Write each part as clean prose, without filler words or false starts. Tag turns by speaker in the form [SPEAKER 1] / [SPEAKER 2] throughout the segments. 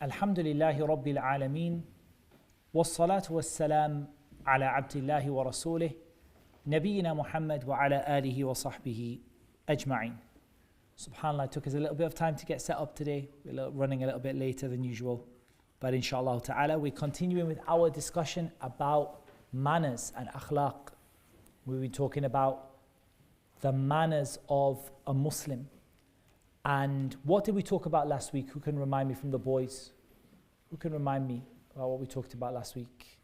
[SPEAKER 1] Alhamdulillahi Rabbil Alameen. Wassalatu wassalam ala abdillahi wa rasulih. Nabiyyina Muhammad wa ala alihi wa sahbihi ajma'in. SubhanAllah, it took us a little bit of time to get set up today. We're running a little bit later than usual. But inshallah ta'ala, we're continuing with our discussion about manners and akhlaq. We've been talking about the manners of a Muslim. And what did we talk about last week? Who can remind me from the boys? Who can remind me about what we talked about last week?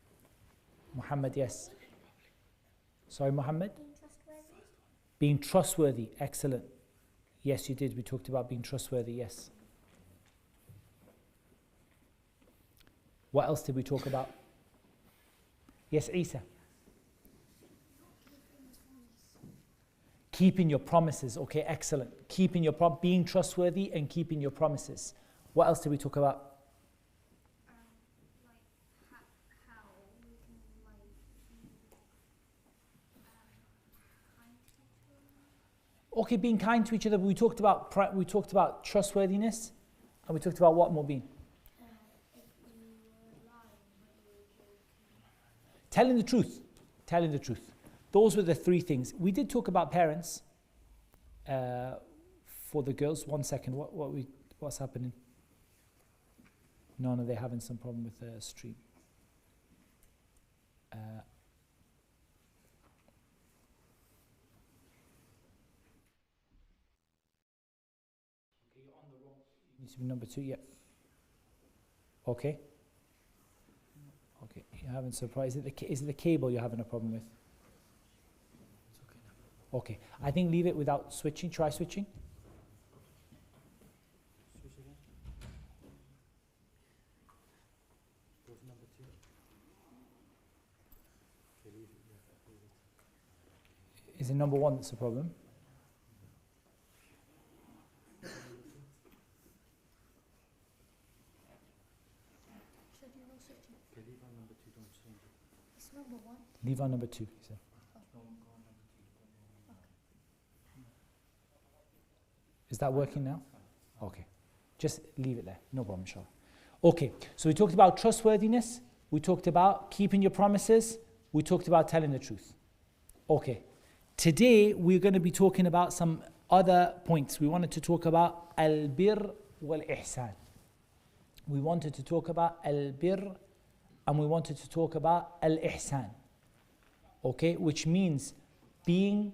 [SPEAKER 1] Muhammad, yes. Sorry, Muhammad? Being trustworthy. Excellent. Yes, you did. We talked about being trustworthy, yes. What else did we talk about? Yes, Isa. Keeping your promises. Okay, excellent. Keeping your being trustworthy and keeping your promises. What else did we talk about?
[SPEAKER 2] How we can kind to each other.
[SPEAKER 1] Okay, being kind to each other. We talked about trustworthiness, and we talked about what more being?
[SPEAKER 2] If you were lying, but you were joking.
[SPEAKER 1] Telling the truth. Telling the truth. Those were the three things. We did talk about parents for the girls. 1 second, what's happening? No, they're having some problem with the stream. Okay, you're on the wrong. You need to be number 2, yeah. Okay. Okay, you're having surprise. Is it the cable you're having a problem with? Okay, I think leave it without switching. Try switching.
[SPEAKER 3] Switch again. Go to number 2. Okay, leave it. Yeah, leave it.
[SPEAKER 1] Is it number 1 that's the problem?
[SPEAKER 2] Should you know switching?
[SPEAKER 3] Okay, leave on number 2, don't change it.
[SPEAKER 2] It's number 1.
[SPEAKER 1] Leave on number 2. So. Is that working now? Okay. Just leave it there. No problem, inshallah. Okay, so we talked about trustworthiness. We talked about keeping your promises. We talked about telling the truth. Okay. Today, we're going to be talking about some other points. We wanted to talk about Albir wal-Ihsan. We wanted to talk about Albir and we wanted to talk about Al-Ihsan. Okay, which means being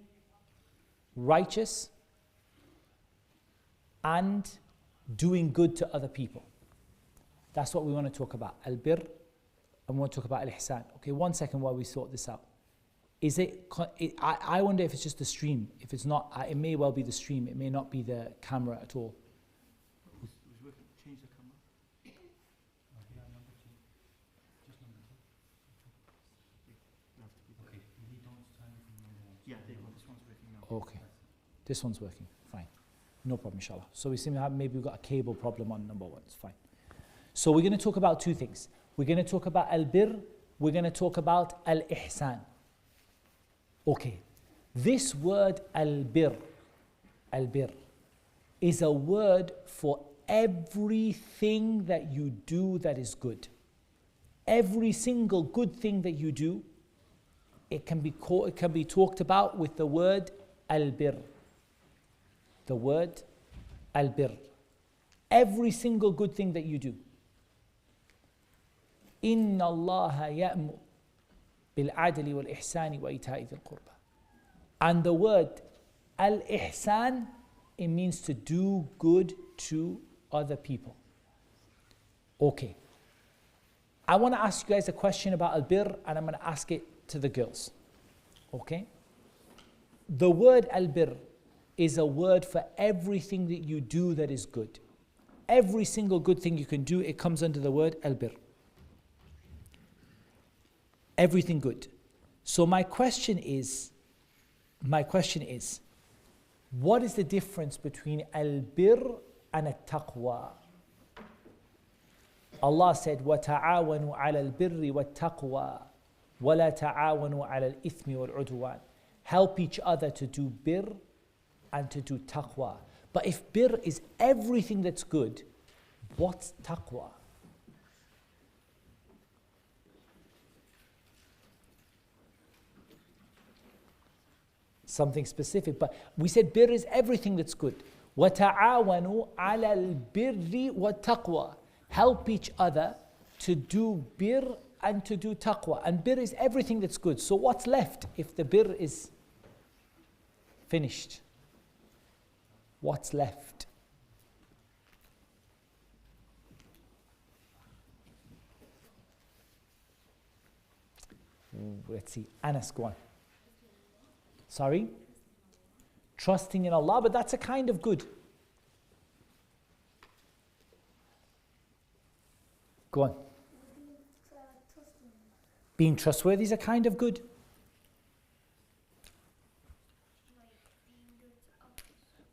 [SPEAKER 1] righteous and doing good to other people. That's what we want to talk about. Albir, and we want to talk about Al-Ihsan. Okay, 1 second while we sort this out. I wonder if it's just the stream. If it's not, it may well be the stream. It may not be the camera at all.
[SPEAKER 3] Who's working? Change the camera. Yeah, number 2. Just number 2. You have to be okay. You don't turn it from number 1. Yeah, there you go. This one's working now.
[SPEAKER 1] Okay, this one's working. Fine. No problem, inshallah. So we seem to have, maybe we've got a cable problem on number 1. It's fine. So we're going to talk about 2 things. We're going to talk about Albir. We're going to talk about Al-Ihsan. Okay. This word Albir is a word for everything that you do that is good. Every single good thing that you do, it can be talked about with the word Albir. The word Albir. Every single good thing that you do. Inna Allah ya'mur bil adli wal ihsani wa ita'i dhil qurba. And the word Al-Ihsan, it means to do good to other people. Okay. I want to ask you guys a question about Albir, and I'm going to ask it to the girls. Okay? The word Albir is a word for everything that you do that is good. Every single good thing you can do, it comes under the word Albir. Everything good. So my question is, what is the difference between Albir and At-Taqwa? Allah said, وَتَعَاوَنُوا عَلَى الْبِرِّ وَالتَّقْوَى وَلَا تَعَاوَنُوا عَلَى الْإِثْمِ وَالْعُدْوَانِ. Help each other to do bir and to do taqwa. But if bir is everything that's good, what's taqwa? something specific. But we said bir is everything that's good. وَتَعَاوَنُوا عَلَى الْبِرِّ وَالتَّقْوَى. Help each other to do bir and to do taqwa. And bir is everything that's good. So what's left if the bir is finished? What's left? Let's see. Anas, go on. Sorry? Trusting in Allah, but that's a kind of good. Go on. Being trustworthy is a kind of good.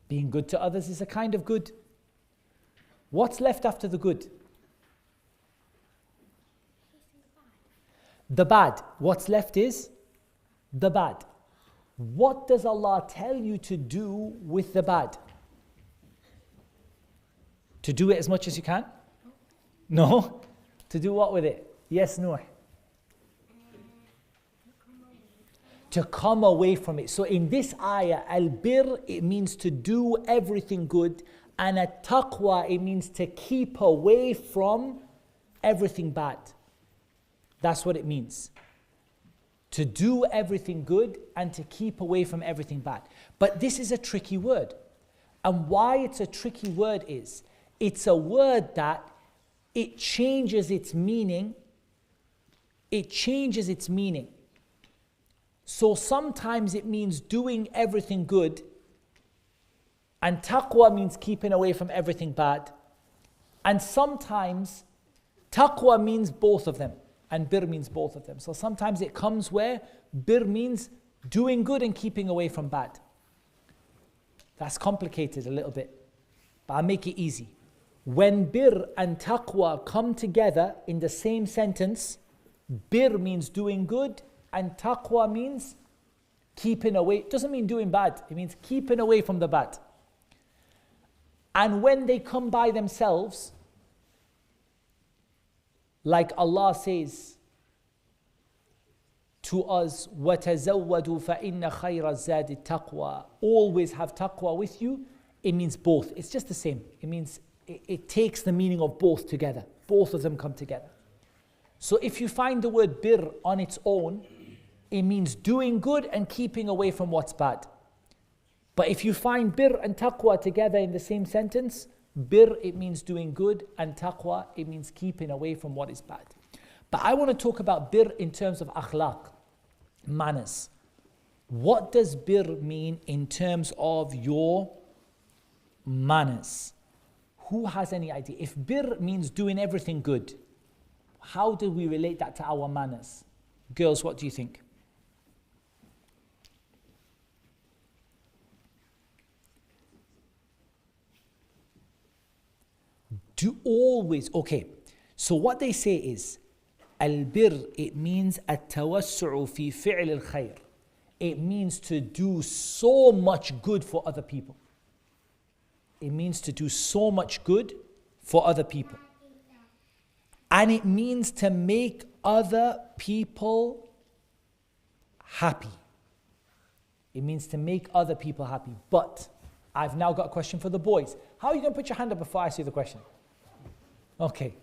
[SPEAKER 1] Being good to others is a kind of good. What's left after the good? The bad. What's left is the bad. What does Allah tell you to do with the bad? To do it as much as you can? No? To do what with it? Yes, Noor. To come away from it. So in this ayah, albir, it means to do everything good, and at-taqwa, it means to keep away from everything bad. That's what it means. To do everything good and to keep away from everything bad. But this is a tricky word. And why it's a tricky word is, it's a word that it changes its meaning. It changes its meaning. So sometimes it means doing everything good, and taqwa means keeping away from everything bad. And sometimes taqwa means both of them, and bir means both of them. So sometimes it comes where bir means doing good and keeping away from bad. That's complicated a little bit, but I'll make it easy. When bir and taqwa come together in the same sentence, bir means doing good and taqwa means keeping away. It doesn't mean doing bad, it means keeping away from the bad. And when they come by themselves, like Allah says to us, وَتَزَوَّدُوا فَإِنَّ خَيْرَ الزَّادِ التَّقْوَى. Always have taqwa with you. It means both. It's just the same. It means it takes the meaning of both together. Both of them come together. So if you find the word bir on its own, it means doing good and keeping away from what's bad. But if you find bir and taqwa together in the same sentence, bir, it means doing good, and taqwa, it means keeping away from what is bad. But I want to talk about bir in terms of akhlaq, manners. What does bir mean in terms of your manners? Who has any idea? If bir means doing everything good, how do we relate that to our manners? Girls, what do you think? Do always, okay. So what they say is, albir, it means at-tawassu'u fi fi'l al-khayr. It means to do so much good for other people. It means to do so much good for other people. And it means to make other people happy. It means to make other people happy. But I've now got a question for the boys. How are you going to put your hand up before I ask you the question? Okay.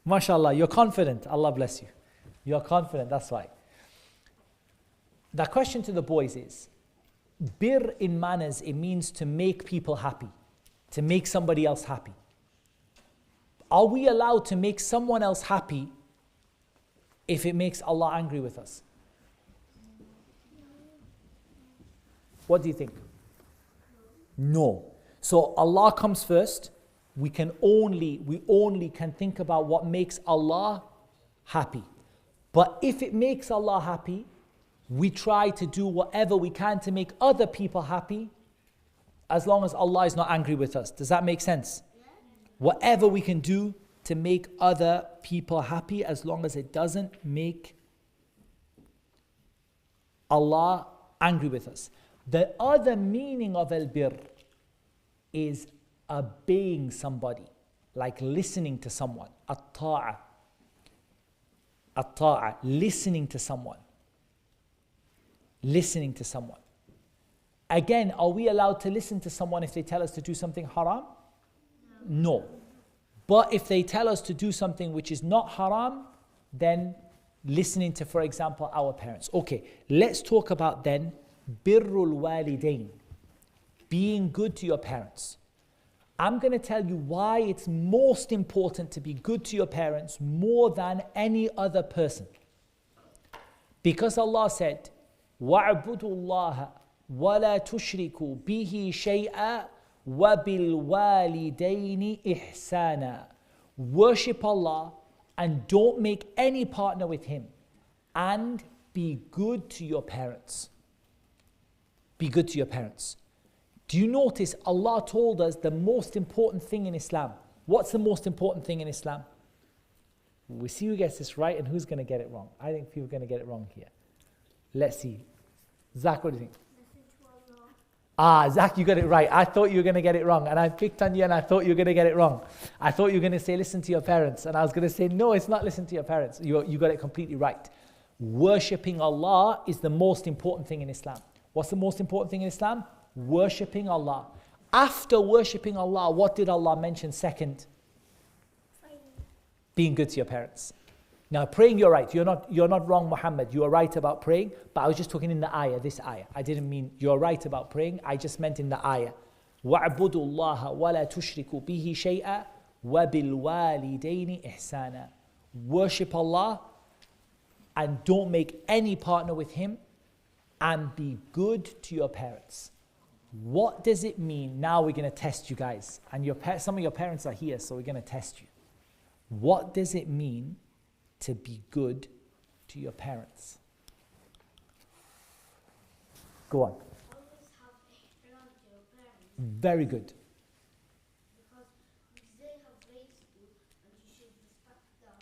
[SPEAKER 1] MashaAllah, you're confident. Allah bless you. You're confident, that's why. The question to the boys is, bir in manners, it means to make people happy. To make somebody else happy. Are we allowed to make someone else happy if it makes Allah angry with us? What do you think? No. So Allah comes first. We only can think about what makes Allah happy. But if it makes Allah happy, we try to do whatever we can to make other people happy, as long as Allah is not angry with us. Does that make sense? Whatever we can do to make other people happy, as long as it doesn't make Allah angry with us. The other meaning of albir is obeying somebody, like listening to someone. At-ta'a. At-ta'a, listening to someone. Listening to someone. Again, are we allowed to listen to someone if they tell us to do something haram? No. But if they tell us to do something which is not haram, then listening to, for example, our parents. Okay, let's talk about then birrul walidain, being good to your parents. I'm going to tell you why it's most important to be good to your parents more than any other person. Because Allah said, وَاعْبُدُوا اللَّهَ وَلَا تُشْرِكُوا بِهِ شَيْئًا وَبِالْوَالِدَيْنِ إِحْسَانًا. Worship Allah and don't make any partner with Him, and be good to your parents. Be good to your parents. Do you notice Allah told us the most important thing in Islam? What's the most important thing in Islam? We see who gets this right and who's going to get it wrong. I think people are going to get it wrong here. Let's see. Zach, what do you think? Zach, you got it right. I thought you were going to get it wrong. And I picked on you and I thought you were going to get it wrong. I thought you were going to say, listen to your parents. And I was going to say, no, it's not listen to your parents. You got it completely right. Worshipping Allah is the most important thing in Islam. What's the most important thing in Islam? Worshipping Allah. After worshipping Allah, what did Allah mention second? Being good to your parents. Now praying, you're right. You're not wrong, Muhammad. You are right about praying, but I was just talking in the ayah, this ayah. I didn't mean you're right about praying. I just meant in the ayah. وَاعْبُدُوا اللَّهَ وَلَا تُشْرِكُوا بِهِ شَيْئًا وَبِالْوَالِدَيْنِ إِحْسَانًا. Worship Allah and don't make any partner with Him, and be good to your parents. What does it mean? Now we're going to test you guys. And some of your parents are here, so we're going to test you. What does it mean to be good to your parents? Go on.
[SPEAKER 2] Always have ihtiram to your parents.
[SPEAKER 1] Very good.
[SPEAKER 2] Because they have raised you and you should respect them.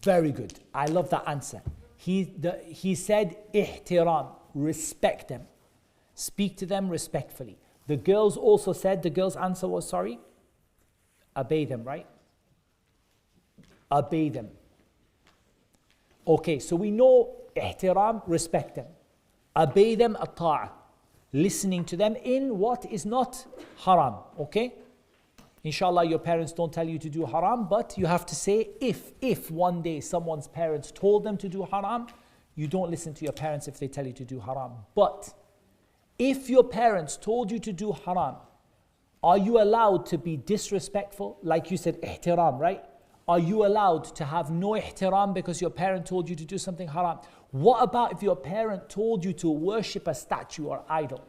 [SPEAKER 1] Very good. I love that answer. He said ihtiram, respect them. Speak to them respectfully. The girls also said, the girls' answer was, sorry? Obey them, right? Obey them. Okay, so we know ihtiram, respect them. Obey them, at-ta'ah. Listening to them in what is not haram, okay? Inshallah, your parents don't tell you to do haram, but you have to say if one day someone's parents told them to do haram, you don't listen to your parents if they tell you to do haram. But if your parents told you to do haram, are you allowed to be disrespectful? Like you said, ihtiram, right? Are you allowed to have no ihtiram because your parent told you to do something haram? What about if your parent told you to worship a statue or idol?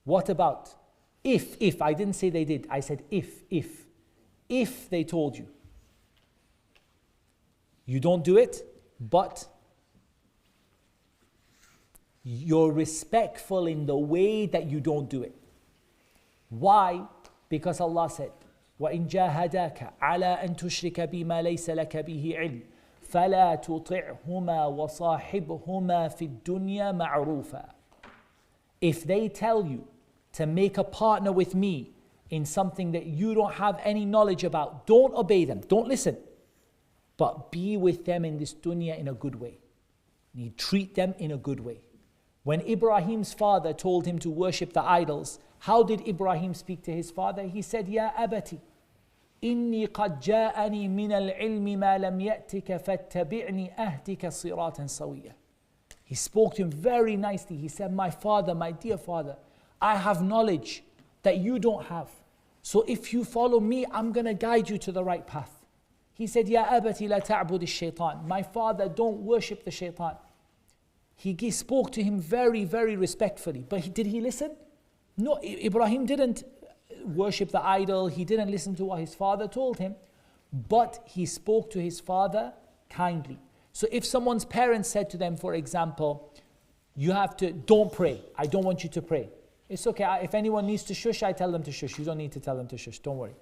[SPEAKER 1] What about? If, I didn't say they did, I said if they told you. You don't do it, but you're respectful in the way that you don't do it. Why? Because Allah said, وَإِن جَاهَدَاكَ عَلَىٰ أَن تُشْرِكَ بِمَا لَيْسَ لَكَ بِهِ عِلْمٍ فَلَا تُطِعْهُمَا وَصَاحِبْهُمَا فِي الدُّنْيَا مَعْرُوفًا. If they tell you to make a partner with me in something that you don't have any knowledge about, don't obey them, don't listen. But be with them in this dunya in a good way. You treat them in a good way. When Ibrahim's father told him to worship the idols, how did Ibrahim speak to his father? He said, Ya abati, inni qad ja'ani min al-ilmi ma lam ya'tika fattabi'ni ahdika siratan sawiyya. He spoke to him very nicely. He said, my father, my dear father, I have knowledge that you don't have. So if you follow me, I'm going to guide you to the right path. He said, Ya abati la ta'bud ash-shaytan. My father, don't worship the shaitan. He spoke to him very, very respectfully. But did he listen? No, Ibrahim didn't worship the idol. He didn't listen to what his father told him. But he spoke to his father kindly. So if someone's parents said to them, for example, don't pray. I don't want you to pray. It's okay. If anyone needs to shush, I tell them to shush. You don't need to tell them to shush. Don't worry.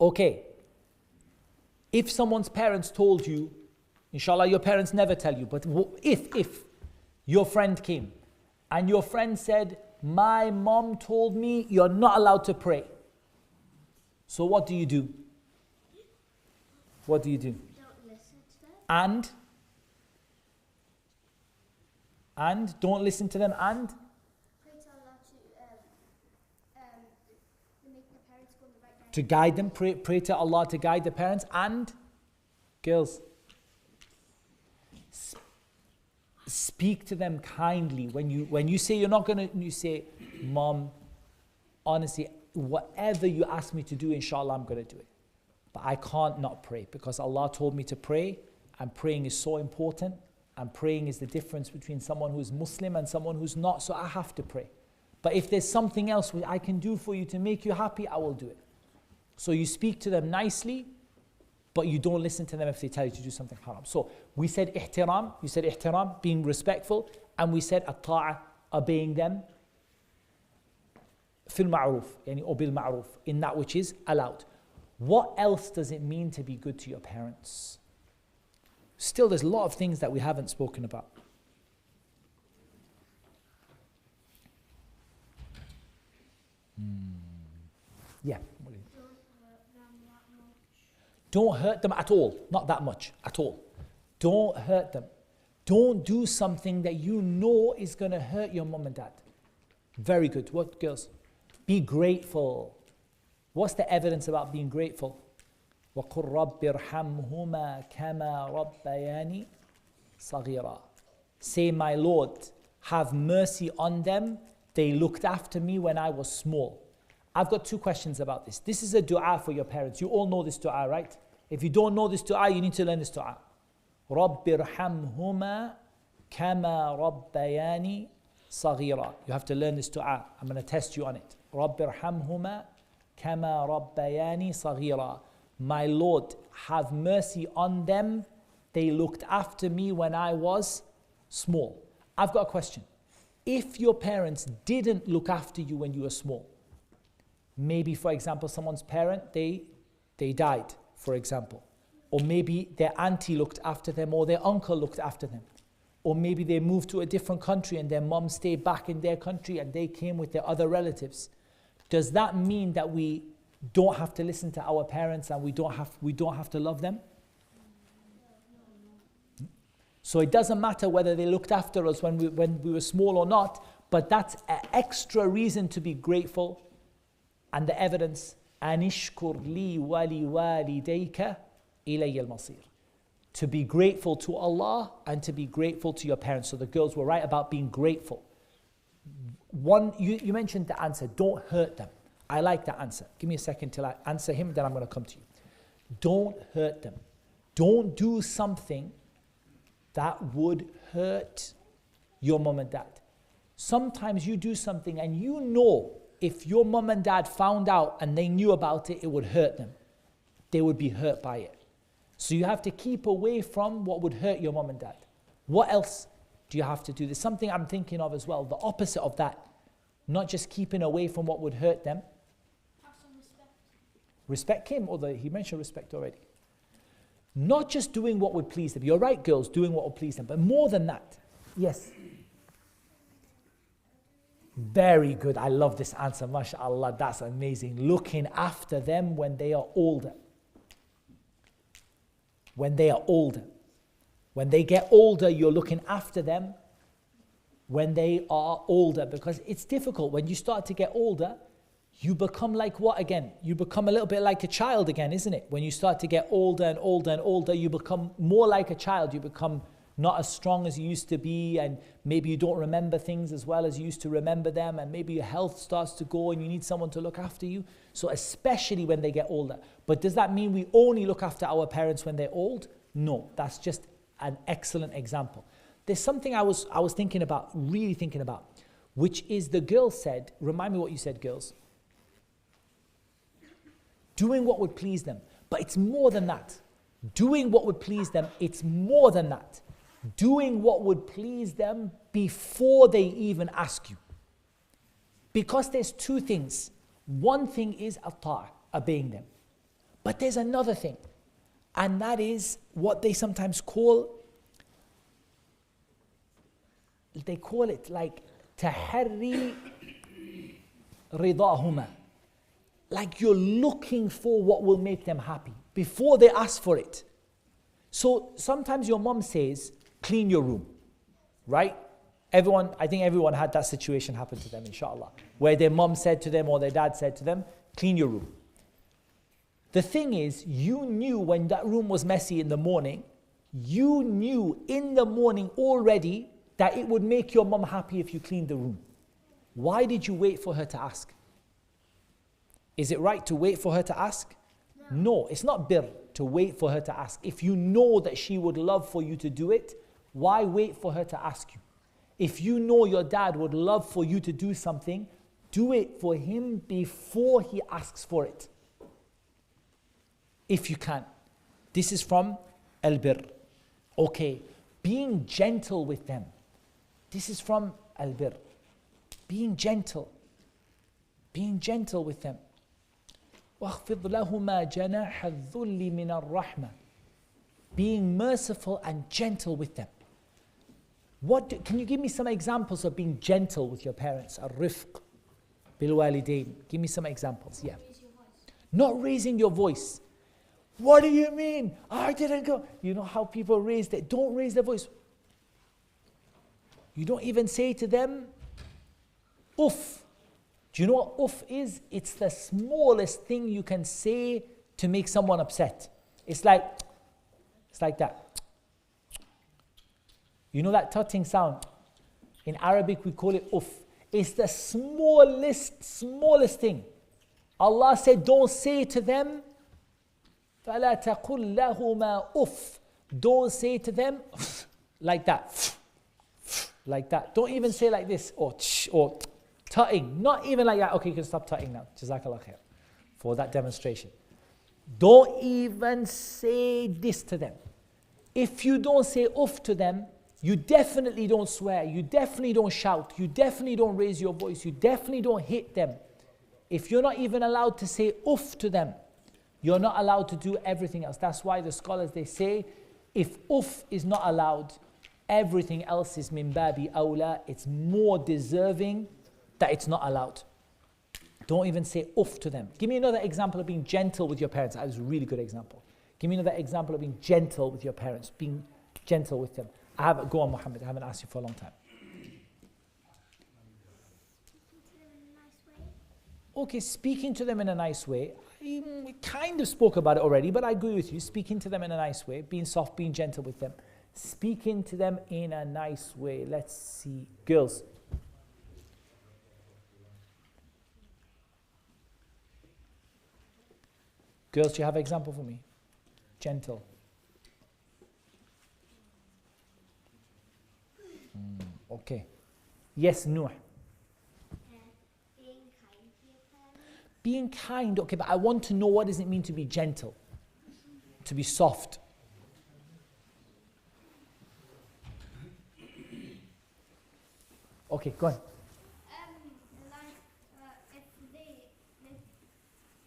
[SPEAKER 1] Okay. If someone's parents told you, inshallah, your parents never tell you, but if your friend came and your friend said, my mom told me you're not allowed to pray. So what do you do? What do you do?
[SPEAKER 2] Don't listen to them.
[SPEAKER 1] And and don't listen to them, and
[SPEAKER 2] Pray to Allah to make the parents go in the right direction.
[SPEAKER 1] to guide them. Pray to Allah to guide the parents, and girls, speak to them kindly. When you say you're not going to, you say, Mom, honestly, whatever you ask me to do, inshallah, I'm going to do it. But I can't not pray because Allah told me to pray, and praying is so important, and praying is the difference between someone who's Muslim and someone who's not, so I have to pray. But if there's something else which I can do for you to make you happy, I will do it. So you speak to them nicely, but you don't listen to them if they tell you to do something haram. So we said ihtiram, you said ihtiram, being respectful, and we said at-ta'a, obeying them, fil ma'roof, yani or bil ma'roof, in that which is allowed. What else does it mean to be good to your parents? Still, there's a lot of things that we haven't spoken about. Yeah. Don't hurt them at all. Not that much, at all. Don't hurt them. Don't do something that you know is going to hurt your mom and dad. Very good. What, girls? Be grateful. What's the evidence about being grateful? وَقُلْ رَبِّ ارْحَمْهُمَا كَمَا رَبَّيَانِي صَغِيرًا. Say, my Lord, have mercy on them. They looked after me when I was small. I've got two questions about this. This is a dua for your parents. You all know this dua, right? If you don't know this dua, you need to learn this dua. رَبِّ ارْحَمْهُمَا كَمَا رَبَّيَانِي صَغِيرًا. You have to learn this dua. I'm going to test you on it. رَبِّ ارْحَمْهُمَا كَمَا رَبَّيَانِي صَغِيرًا. My Lord, have mercy on them. They looked after me when I was small. I've got a question. If your parents didn't look after you when you were small, maybe, for example, someone's parent, they died, for example. Or maybe their auntie looked after them, or their uncle looked after them. Or maybe they moved to a different country and their mom stayed back in their country and they came with their other relatives. Does that mean that we don't have to listen to our parents and we don't have to love them? So it doesn't matter whether they looked after us when we were small or not, but that's an extra reason to be grateful. And the evidence, أَنِشْكُرْ لِي وَلِوَالِدَيْكَ إِلَيَّ الْمَصِيرِ. To be grateful to Allah and to be grateful to your parents. So the girls were right about being grateful. One, you mentioned the answer, don't hurt them. I like that answer. Give me a second till I answer him, then I'm going to come to you. Don't hurt them. Don't do something that would hurt your mom and dad. Sometimes you do something and you know if your mom and dad found out and they knew about it, it would hurt them. They would be hurt by it. So you have to keep away from what would hurt your mom and dad. What else do you have to do? There's something I'm thinking of as well, the opposite of that. Not just keeping away from what would hurt them.
[SPEAKER 2] Have some respect.
[SPEAKER 1] Respect him, although he mentioned respect already. Not just doing what would please them. You're right, girls, doing what would please them. But more than that. Yes. Very good. I love this answer. MashaAllah, that's amazing. Looking after them when they are older. When they are older. When they get older, you're looking after them when they are older. Because it's difficult. When you start to get older, you become like what again? You become a little bit like a child again, isn't it? When you start to get older and older and older, you become more like a child. You become not as strong as you used to be, and maybe you don't remember things as well as you used to remember them, and maybe your health starts to go and you need someone to look after you. So especially when they get older. But does that mean we only look after our parents when they're old? No, that's just an excellent example. There's something I was thinking about, really thinking about, which is the girl said, remind me what you said, girls. Doing what would please them. But it's more than that. Doing what would please them, it's more than that. Doing what would please them before they even ask you. Because there's two things. One thing is at-ta'a, obeying them. But there's another thing. And that is what they sometimes call, it like tahari ridahuma. Like you're looking for what will make them happy before they ask for it. So sometimes your mom says, clean your room, right? I think everyone had that situation happen to them, inshallah, where their mum said to them or their dad said to them, clean your room. The thing is, you knew when that room was messy in the morning, you knew in the morning already that it would make your mum happy if you cleaned the room. Why did you wait for her to ask? Is it right to wait for her to ask? No, it's not bir to wait for her to ask. If you know that she would love for you to do it, why wait for her to ask you? If you know your dad would love for you to do something, do it for him before he asks for it. If you can. This is from Albir. Okay, being gentle with them. This is from Albir. Being gentle. Being gentle with them. وَاخْفِضْ لَهُمَا جَنَاحَ الذُّلِّ مِنَ الرَّحْمَةِ. Being merciful and gentle with them. Can you give me some examples of being gentle with your parents? الرِّفْقِ بِالْوَالِدَيْنِ. Give me some examples. Yeah. Not raising your voice. What do you mean? I didn't go. You know how people raise their, don't raise their voice. You don't even say to them, uff. Do you know what uff is? It's the smallest thing you can say to make someone upset. It's like that. You know that tutting sound? In Arabic we call it uff. It's the smallest thing. Allah said, don't say to them, فَلَا تَقُلْ لَهُمَا أُفْ. Don't say to them like that. Like that. Don't even say like this or tutting. Not even like that. Okay, you can stop tutting now. Jazakallah khair for that demonstration. Don't even say this to them. If you don't say uff to them, you definitely don't swear. You definitely don't shout. You definitely don't raise your voice. You definitely don't hit them. If you're not even allowed to say uff to them, you're not allowed to do everything else. That's why the scholars, they say, if uff is not allowed, everything else is min babi awla. It's more deserving that it's not allowed. Don't even say uff to them. Give me another example of being gentle with your parents. That was a really good example. Give me another example of being gentle with your parents, being gentle with them. Go on, Muhammad. I haven't asked you for a long time. Okay, speaking to them in a nice way. We kind of spoke about it already, but I agree with you. Speaking to them in a nice way, being soft, being gentle with them. Speaking to them in a nice way. Let's see. Girls. Girls, do you have an example for me? Gentle. Okay. Yes, Nuh. Being kind, okay, but I want to know, what does it mean to be gentle? To be soft? Okay, go on.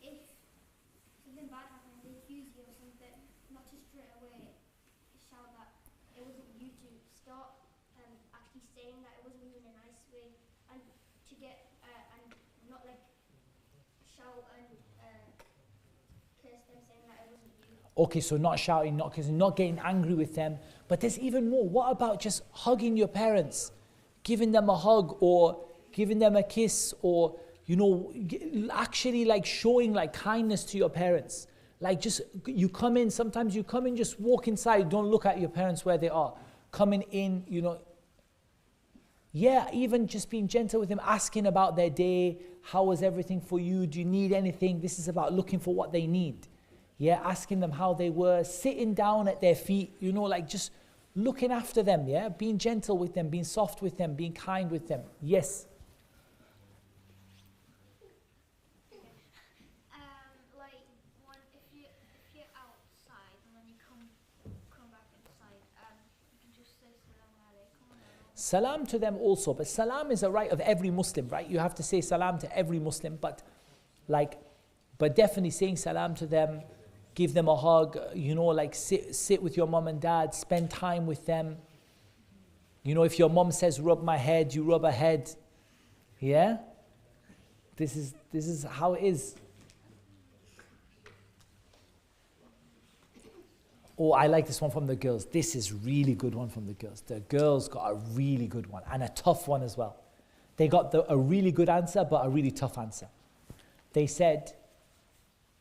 [SPEAKER 2] If something bad happens, they accuse you or something, not to straight away shout that it wasn't you, to start actually saying that it wasn't you in a nice way, and to get and not like shout and curse them, saying that it wasn't you.
[SPEAKER 1] Okay, so not shouting, not cursing, not getting angry with them. But there's even more. What about just hugging your parents? Giving them a hug or giving them a kiss, or, you know, actually like showing like kindness to your parents. Like just, sometimes you come in, just walk inside, don't look at your parents where they are. Coming in, you know. Yeah, even just being gentle with them, asking about their day. How was everything for you? Do you need anything? This is about looking for what they need. Yeah, asking them how they were, sitting down at their feet, you know, like just looking after them, yeah? Being gentle with them, being soft with them, being kind with them. Yes?
[SPEAKER 2] Like, if you're outside and when you come back inside, you can just say salam alaikum.
[SPEAKER 1] Salam to them also, but salam is a right of every Muslim, right? You have to say salam to every Muslim, but definitely saying salam to them, give them a hug, you know, like sit with your mom and dad, spend time with them. You know, if your mom says rub my head, you rub her head. Yeah? This is how it is. Oh, I like this one from the girls. This is really good one from the girls. The girls got a really good one and a tough one as well. They got a really good answer, but a really tough answer. They said,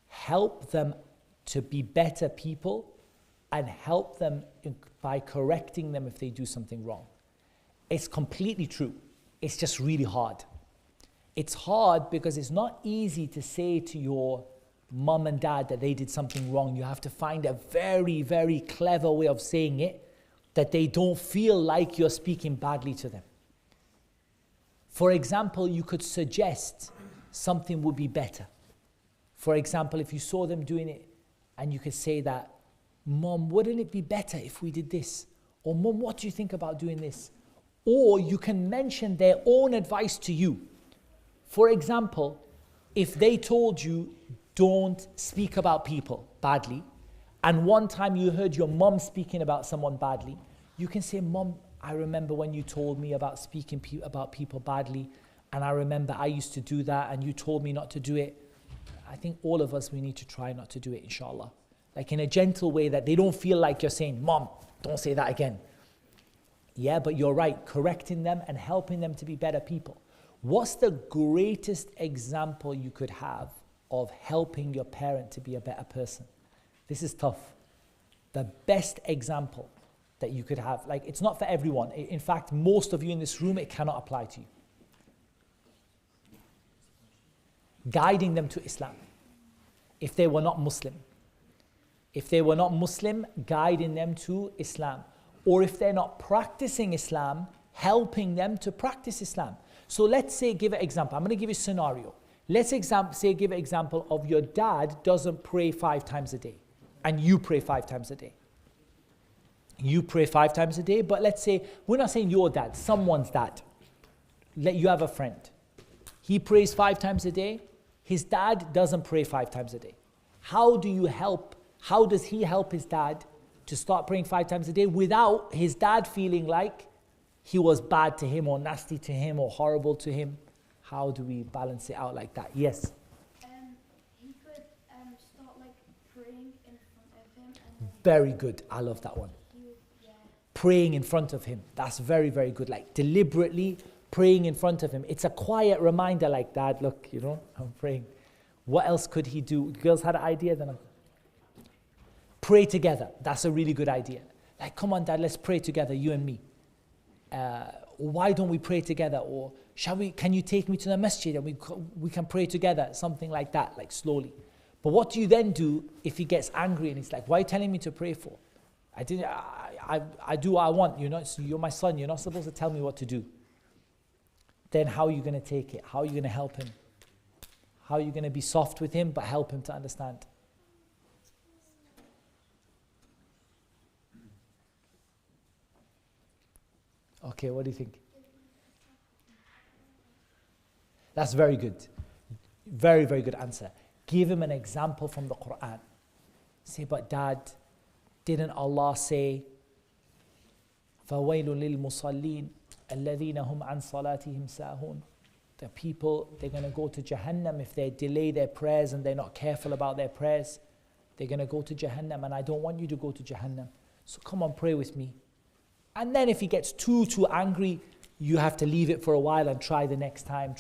[SPEAKER 1] help them to be better people and help them by correcting them if they do something wrong. It's completely true. It's just really hard. It's hard because it's not easy to say to your mum and dad that they did something wrong. You have to find a very, very clever way of saying it that they don't feel like you're speaking badly to them. For example, you could suggest something would be better. For example, if you saw them doing it and you could say that, Mom, wouldn't it be better if we did this? Or Mom, what do you think about doing this? Or you can mention their own advice to you. For example, if they told you, don't speak about people badly, and one time you heard your mom speaking about someone badly, you can say, Mom, I remember when you told me about speaking about people badly, and I remember I used to do that, and you told me not to do it. I think all of us, we need to try not to do it, inshallah. Like in a gentle way that they don't feel like you're saying, Mom, don't say that again. Yeah, but you're right, correcting them and helping them to be better people. What's the greatest example you could have of helping your parent to be a better person? This is tough. The best example that you could have, like it's not for everyone. In fact, most of you in this room, it cannot apply to you. Guiding them to Islam. If they were not Muslim. If they were not Muslim, guiding them to Islam. Or if they're not practicing Islam, helping them to practice Islam. So let's say, give an example. I'm going to give you a scenario. Let's give an example of your dad doesn't pray 5 times a day. And you pray 5 times a day. You pray 5 times a day, but let's say, we're not saying your dad, someone's dad. You have a friend. He prays 5 times a day. His dad doesn't pray 5 times a day. How does he help his dad to start praying 5 times a day without his dad feeling like he was bad to him or nasty to him or horrible to him? How do we balance it out like that? Yes?
[SPEAKER 2] He could start like praying in front of him. And
[SPEAKER 1] very good. I love that one. Praying in front of him. That's very, very good. Like deliberately praying in front of him. It's a quiet reminder like, Dad, look, I'm praying. What else could he do? Girls had an idea then. Pray together. That's a really good idea. Like, come on, Dad, let's pray together, you and me. Why don't we pray together? Or can you take me to the masjid and we can pray together? Something like that, like slowly. But what do you then do if he gets angry and he's like, why are you telling me to pray for? I do what I want. You're my son. You're not supposed to tell me what to do. Then how are you going to take it? How are you going to help him? How are you going to be soft with him but help him to understand? Okay, what do you think? That's very good. Very, very good answer. Give him an example from the Quran. Say, but Dad, didn't Allah say, فَوَيْلٌ لِلْمُصَلِّينَ الَّذِينَ هُمْ عَنْ صَلَاتِهِمْ سَاهُونَ? The people, they're going to go to Jahannam if they delay their prayers and they're not careful about their prayers. They're going to go to Jahannam, and I don't want you to go to Jahannam. So come on, pray with me. And then if he gets too angry, you have to leave it for a while and try the next time.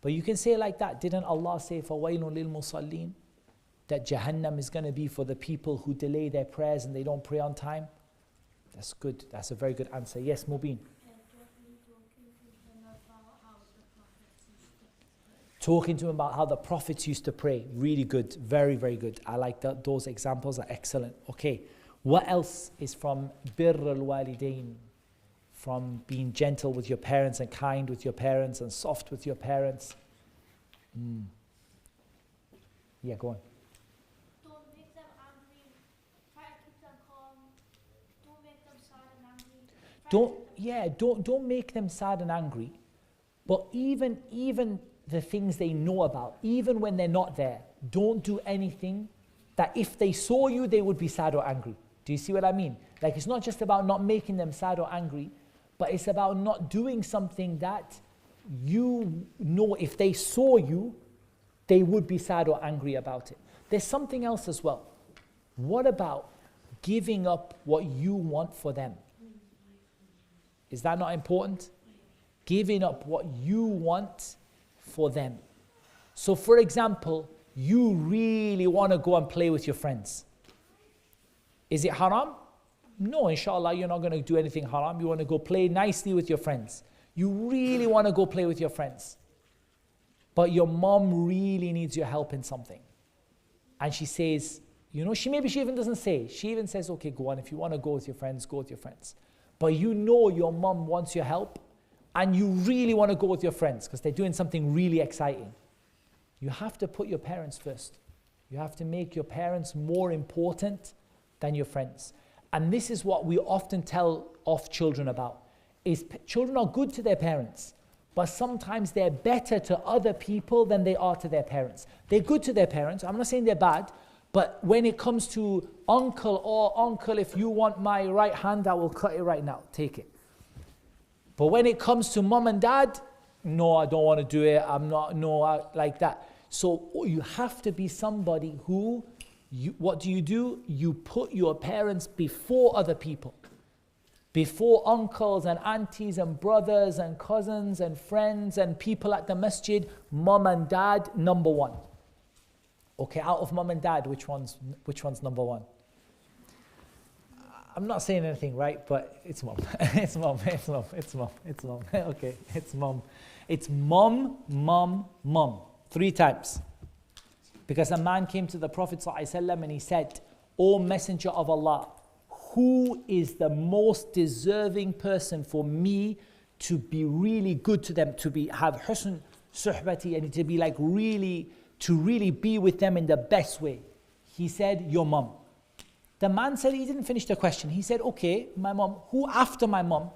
[SPEAKER 1] But you can say it like that. Didn't Allah say, فَوَيْلٌ لِلْمُصَلِّينَ? That Jahannam is going to be for the people who delay their prayers and they don't pray on time? That's good. That's a very good answer. Yes, Mubin. Talking to him about how the prophets used to pray. Really good. Very, very good. I like that. Those examples are excellent. Okay. What else is from birr al-walidain? From being gentle with your parents and kind with your parents and soft with your parents. Yeah, go on.
[SPEAKER 2] Don't make them angry. Try to keep them calm. Don't make them sad and angry.
[SPEAKER 1] Don't make them sad and angry. But even the things they know about, even when they're not there, don't do anything that if they saw you, they would be sad or angry. Do you see what I mean? Like, it's not just about not making them sad or angry, but it's about not doing something that you know if they saw you, they would be sad or angry about it. There's something else as well. What about giving up what you want for them. Is that not important? Giving up what you want for them. So for example, you really want to go and play with your friends. Is it haram? No, inshallah, you're not going to do anything haram. You want to go play nicely with your friends. You really want to go play with your friends. But your mom really needs your help in something. And she says, you know, she even doesn't say. She even says, okay, go on. If you want to go with your friends, go with your friends. But you know your mom wants your help. And you really want to go with your friends because they're doing something really exciting. You have to put your parents first. You have to make your parents more important than your friends. And this is what we often tell off children about. Is children are good to their parents, but sometimes they're better to other people than they are to their parents. They're good to their parents. I'm not saying they're bad, but when it comes to uncle, if you want my right hand, I will cut it right now. Take it. But when it comes to mom and dad, no, I don't want to do it. Like that. So you have to be somebody who, what do? You put your parents before other people. Before uncles and aunties and brothers and cousins and friends and people at the masjid, mom and dad, number one. Okay, out of mom and dad, which one's number one? I'm not saying anything, right? But it's mom. It's mom. Okay, it's mom. It's mom. 3 times. Because a man came to the Prophet ﷺ and he said, O Messenger of Allah, who is the most deserving person for me to be really good to them, have husn suhbati, and to be like really be with them in the best way? He said, your mom. The man said, he didn't finish the question. He said, okay, my mom. Who after my mom?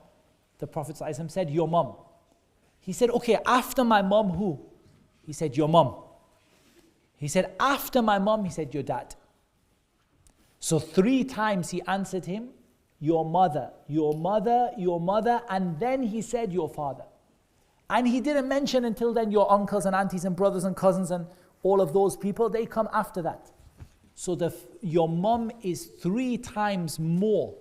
[SPEAKER 1] The Prophet ﷺ said, your mom. He said, okay, after my mom, who? He said, your mom. He said, after my mom, he said, your dad. So 3 times he answered him, your mother, and then he said, your father. And he didn't mention until then your uncles and aunties and brothers and cousins and all of those people, they come after that. So your mom is 3 times more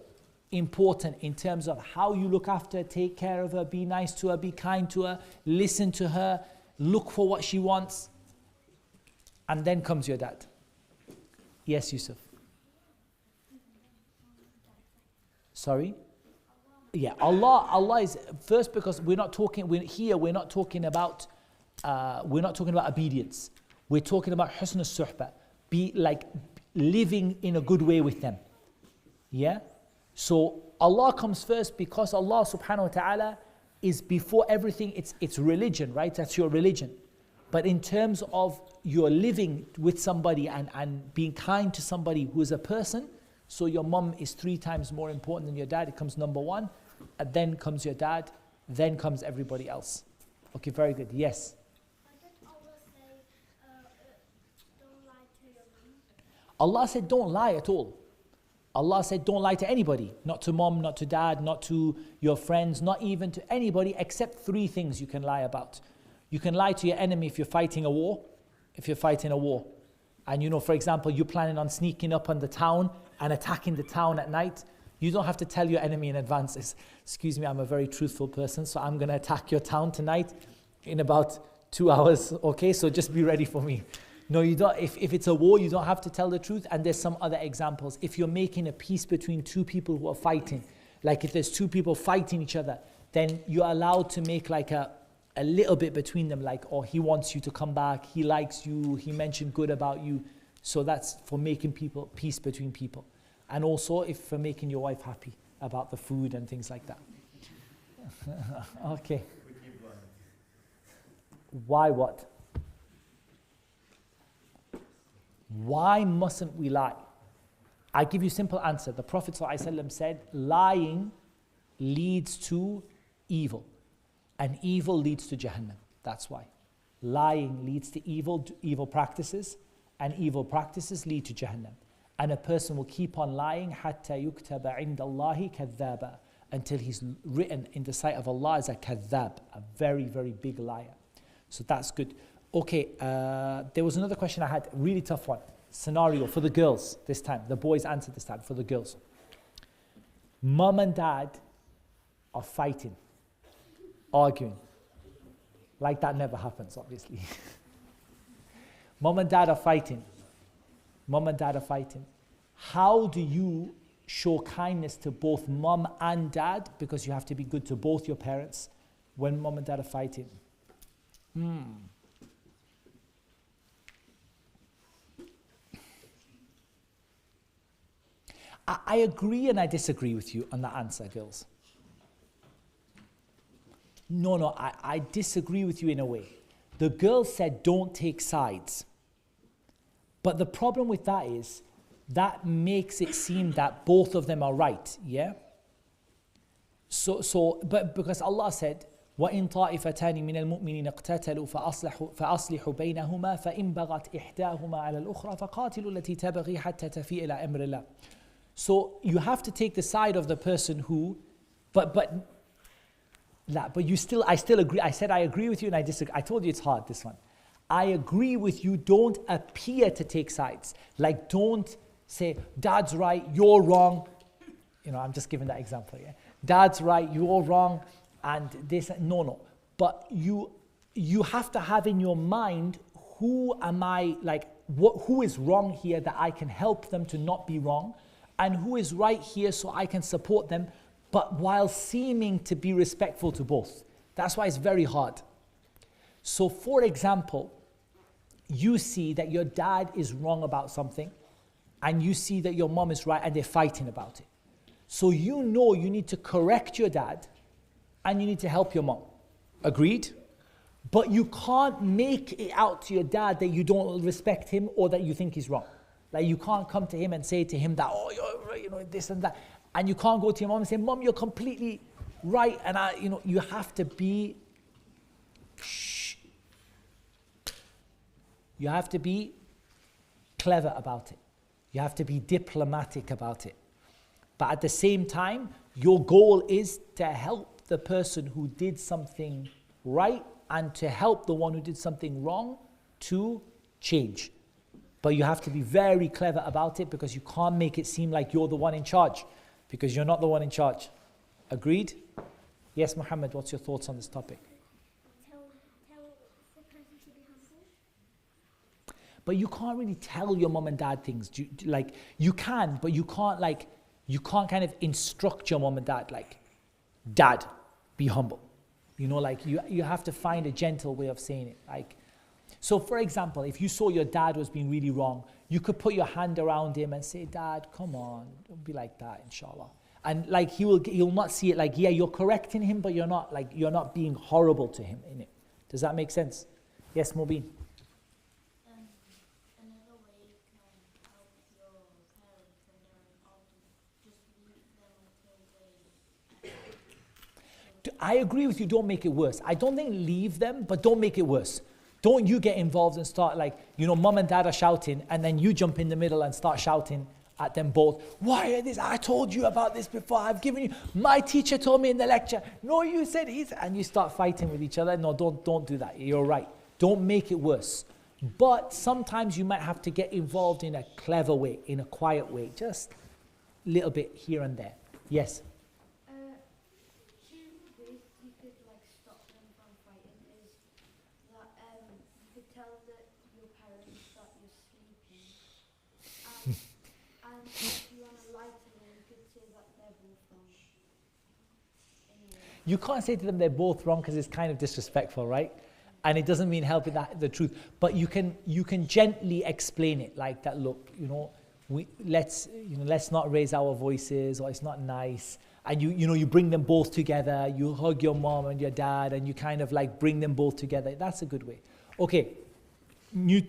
[SPEAKER 1] important in terms of how you look after her, take care of her, be nice to her, be kind to her, listen to her, look for what she wants. And then comes your dad. Yes, Yusuf. Sorry? Yeah, Allah is first, because we're not talking about obedience. We're talking about husn al-suhbah. Be like living in a good way with them. Yeah? So Allah comes first because Allah subhanahu wa ta'ala is before everything. It's religion, right? That's your religion. But in terms of your living with somebody and being kind to somebody who is a person, so your mom is 3 times more important than your dad. It comes number 1, and then comes your dad, then comes everybody else. Okay, very good. Yes? Allah said don't lie at all. Allah said don't lie to anybody. Not to mom, not to dad, not to your friends, not even to anybody, except 3 things you can lie about. You can lie to your enemy if you're fighting a war. And for example, you're planning on sneaking up on the town and attacking the town at night. You don't have to tell your enemy in advance, excuse me, I'm a very truthful person, so I'm going to attack your town tonight in about 2 hours. Okay, so just be ready for me. No, you don't. If it's a war, you don't have to tell the truth. And there's some other examples. If you're making a peace between 2 people who are fighting, like if there's 2 people fighting each other, then you're allowed to make like a little bit between them, like, oh, he wants you to come back, he likes you, he mentioned good about you. So that's for making peace between people. And also for making your wife happy about the food and things like that. Okay. Why what? Why mustn't we lie? I give you a simple answer. The Prophet ﷺ said, lying leads to evil. And evil leads to Jahannam. That's why. Lying leads to evil practices, and evil practices lead to Jahannam. And a person will keep on lying حَتَّى يُكْتَبَ عِنْدَ اللَّهِ كَذَّابًا, until he's written in the sight of Allah as a kadhab, a very, very big liar. So that's good. Okay, there was another question I had, really tough one. Scenario for the girls this time. The boys answered this time, for the girls. Mum and dad are fighting, arguing. Like that never happens, obviously. Mum and dad are fighting. Mum and dad are fighting. How do you show kindness to both mum and dad? Because you have to be good to both your parents when mum and dad are fighting. I agree and I disagree with you on that answer, girls. No, I disagree with you in a way. The girl said don't take sides. But the problem with that is that makes it seem that both of them are right, yeah? But because Allah said, وَإِن طَائِفَتَانِ مِنَ الْمُؤْمِنِينَ اقْتَتَلُوا فَأَصْلِحُوا بَيْنَهُمَا فَإِن بَغَتْ إِحْدَاهُمَا عَلَى الْأُخْرَى فَقَاتِلُوا الَّتِي تَبْغِي حَتَّى تَفِيءَ إِلَى أَمْرِ اللَّهِ. So you have to take the side of the person who, but you still, I still agree. I said I agree with you and I disagree. I told you it's hard, this one. I agree with you, don't appear to take sides. Like don't say, dad's right, you're wrong. You know, I'm just giving that example, yeah? Dad's right, you're wrong, and this, no. But you have to have in your mind, who am I, like, who is wrong here that I can help them to not be wrong, and who is right here so I can support them, but while seeming to be respectful to both. That's why it's very hard. So for example, you see that your dad is wrong about something, and you see that your mom is right, and they're fighting about it. So you know you need to correct your dad, and you need to help your mom. Agreed? But you can't make it out to your dad that you don't respect him or that you think he's wrong. Like you can't come to him and say to him that, oh, you're right, you know, this and that. And you can't go to your mom and say, Mom, you're completely right. And you have to be, you have to be clever about it. You have to be diplomatic about it. But at the same time, your goal is to help the person who did something right and to help the one who did something wrong to change. But you have to be very clever about it because you can't make it seem like you're the one in charge, because you're not the one in charge. Agreed? Yes, Muhammad, what's your thoughts on this topic?
[SPEAKER 2] Tell the person to be humble.
[SPEAKER 1] But you can't really tell your mom and dad things. You can, but you can't kind of instruct your mom and dad, like, Dad, be humble. You know, like you have to find a gentle way of saying it. Like, so for example, if you saw your dad was being really wrong, you could put your hand around him and say, Dad, come on, don't be like that, inshallah. And like he'll not see it like, yeah, you're correcting him, but you're not being horrible to him in it. Does that make sense? Yes, Mubin.
[SPEAKER 2] Another way you can help your parents when they're involved, just leave them until they...
[SPEAKER 1] I agree with you, don't make it worse. I don't think leave them, but don't make it worse. Don't you get involved and start like, you know, mom and dad are shouting, and then you jump in the middle and start shouting at them both. Why are this? I told you about this before. I've given you, my teacher told me in the lecture. No, you said he's, and you start fighting with each other. No, don't do that. You're right. Don't make it worse. But sometimes you might have to get involved in a clever way, in a quiet way, just a little bit here and there. Yes?
[SPEAKER 2] Two ways you could like stop them from fighting is that you could tell that your parents that you're sleeping, and if you want to lie to them, you could say that they're both wrong. Anyway.
[SPEAKER 1] You can't say to them they're both wrong because it's kind of disrespectful, right? And it doesn't mean helping the truth. But you can gently explain it like that. Look, you know, let's not raise our voices, or it's not nice. And you bring them both together. You hug your mom and your dad, and you kind of like bring them both together. That's a good way. Okay, new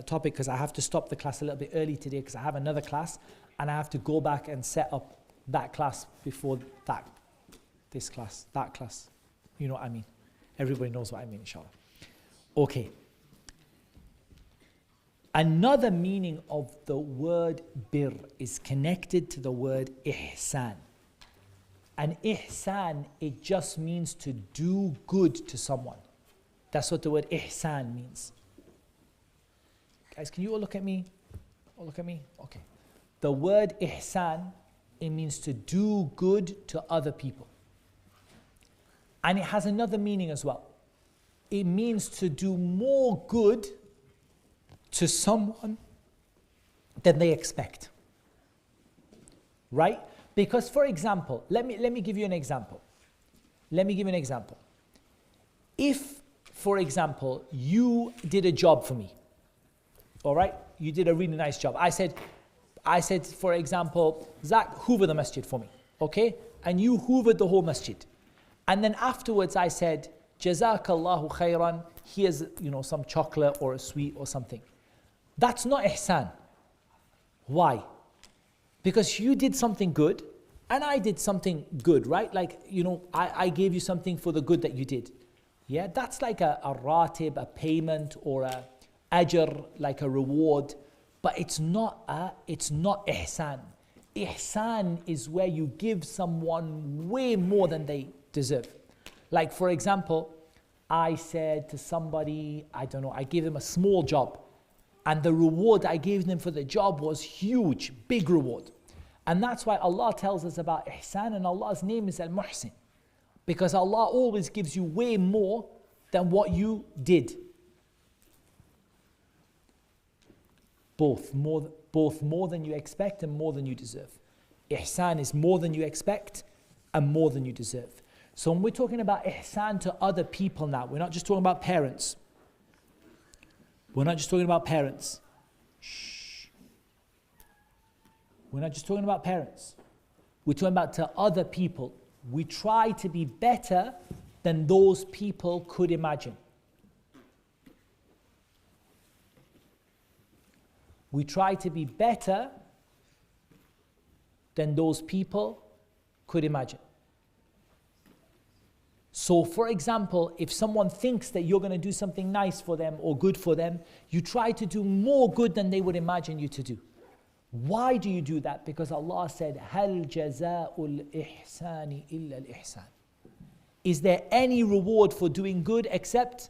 [SPEAKER 1] topic, because I have to stop the class a little bit early today because I have another class, and I have to go back and set up that class before that class. You know what I mean? Everybody knows what I mean, inshallah. Okay. Another meaning of the word bir is connected to the word ihsan. And ihsan, it just means to do good to someone. That's what the word ihsan means. Guys, can you all look at me? All look at me? Okay. The word ihsan, it means to do good to other people. And it has another meaning as well. It means to do more good to someone than they expect. Right? Because, for example, let me give you an example. Let me give you an example. If, for example, you did a job for me, all right? You did a really nice job. I said, for example, Zach, hoover the masjid for me, okay? And you hoovered the whole masjid. And then afterwards I said, Jazakallahu khairan, here's, some chocolate or a sweet or something. That's not ihsan. Why? Because you did something good and I did something good, right? Like, I gave you something for the good that you did. Yeah, that's like a ratib, a payment, or a ajr, like a reward. But it's not ihsan. Ihsan is where you give someone way more than they deserve. Like, for example, I said to somebody, I gave them a small job. And the reward I gave them for the job was huge, big reward. And that's why Allah tells us about ihsan, and Allah's name is Al-Muhsin. Because Allah always gives you way more than what you did. Both more than you expect and more than you deserve. Ihsan is more than you expect and more than you deserve. So when we're talking about ihsan to other people now, we're not just talking about parents. We're not just talking about parents. Shh. We're not just talking about parents. We're talking about to other people. We try to be better than those people could imagine. We try to be better than those people could imagine. So, for example, if someone thinks that you're going to do something nice for them or good for them, you try to do more good than they would imagine you to do. Why do you do that? Because Allah said, هَلْ جَزَاءُ الْإِحْسَانِ إِلَّا الْإِحْسَانِ. Is there any reward for doing good except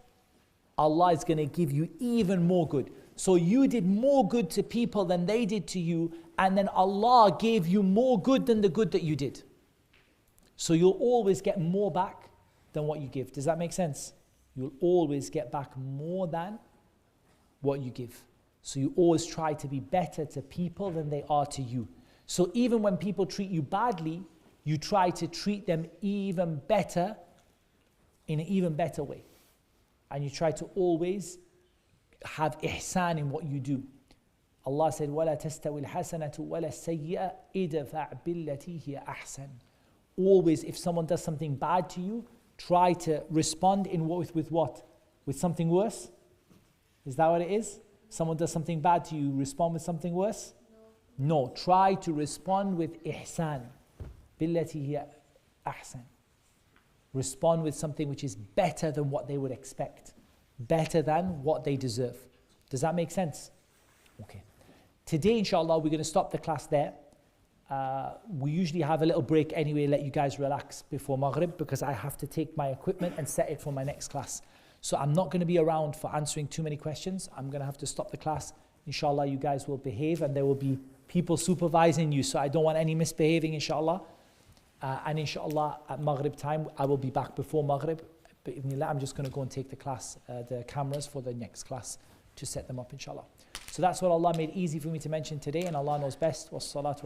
[SPEAKER 1] Allah is going to give you even more good? So you did more good to people than they did to you, and then Allah gave you more good than the good that you did. So you'll always get more back than what you give. Does that make sense? You'll always get back more than what you give. So you always try to be better to people than they are to you. So even when people treat you badly, you try to treat them even better, in an even better way. And you try to always have ihsan in what you do. Allah said, وَلَا تَسْتَوِي الْحَسَنَةُ وَلَا السَّيِّئَةُ إِدْفَعْ بِالَّتِي هِيَ أَحْسَنُ. Always, if someone does something bad to you, try to respond with what? With something worse? Is that what it is? Someone does something bad to you, respond with something worse? No. Try to respond with ihsan. بِالَّتِي هِيَ أَحْسَنُ. Respond with something which is better than what they would expect. Better than what they deserve. Does that make sense? Okay. Today, inshallah, we're going to stop the class there. We usually have a little break anyway, let you guys relax before Maghrib, because I have to take my equipment and set it for my next class. So I'm not going to be around for answering too many questions. I'm going to have to stop the class. Inshallah, you guys will behave and there will be people supervising you. So I don't want any misbehaving, inshallah. And inshallah, at Maghrib time, I will be back before Maghrib. But I'm just going to go and take the cameras for the next class to set them up, inshallah. So that's what Allah made easy for me to mention today, and Allah knows best. Wassalatu